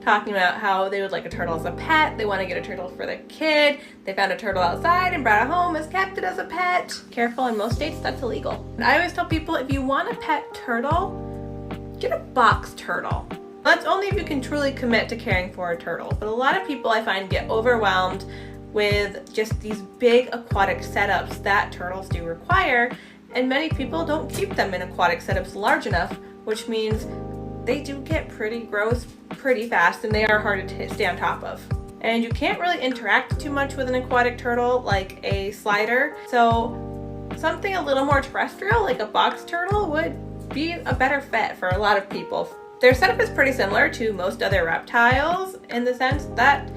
talking about how they would like a turtle as a pet, they want to get a turtle for their kid, they found a turtle outside and brought it home, has kept it as a pet. Careful, in most states that's illegal. I always tell people, if you want a pet turtle, get a box turtle. That's only if you can truly commit to caring for a turtle. But a lot of people I find get overwhelmed with just these big aquatic setups that turtles do require, and many people don't keep them in aquatic setups large enough, which means they do get pretty gross pretty fast and they are hard to stay on top of. And you can't really interact too much with an aquatic turtle like a slider, so something a little more terrestrial like a box turtle would be a better fit for a lot of people. Their setup is pretty similar to most other reptiles in the sense that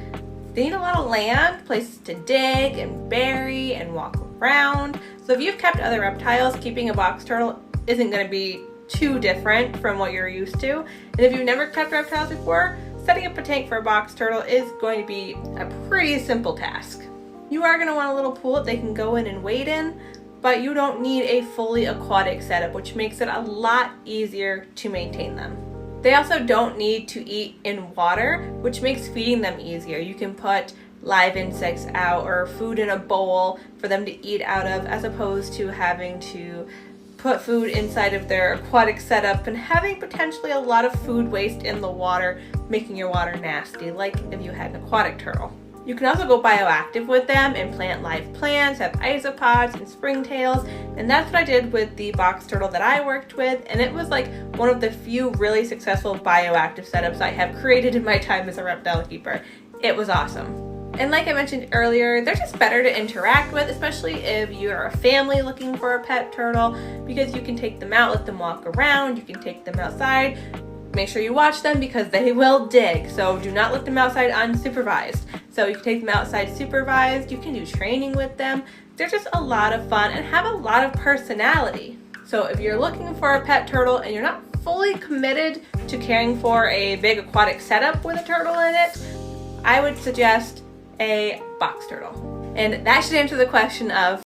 they need a lot of land, places to dig and bury and walk around. So if you've kept other reptiles, keeping a box turtle isn't going to be too different from what you're used to. And if you've never kept reptiles before, setting up a tank for a box turtle is going to be a pretty simple task. You are going to want a little pool that they can go in and wade in, but you don't need a fully aquatic setup, which makes it a lot easier to maintain them. They also don't need to eat in water, which makes feeding them easier. You can put live insects out or food in a bowl for them to eat out of, as opposed to having to put food inside of their aquatic setup and having potentially a lot of food waste in the water, making your water nasty, like if you had an aquatic turtle. You can also go bioactive with them and plant live plants, have isopods and springtails, and that's what I did with the box turtle that I worked with, and it was like one of the few really successful bioactive setups I have created in my time as a reptile keeper. It was awesome. And like I mentioned earlier, they're just better to interact with, especially if you're a family looking for a pet turtle, because you can take them out, let them walk around, you can take them outside. Make sure you watch them because they will dig, so do not let them outside unsupervised. So you can take them outside supervised, you can do training with them. They're just a lot of fun and have a lot of personality. So if you're looking for a pet turtle and you're not fully committed to caring for a big aquatic setup with a turtle in it, I would suggest a box turtle. And that should answer the question of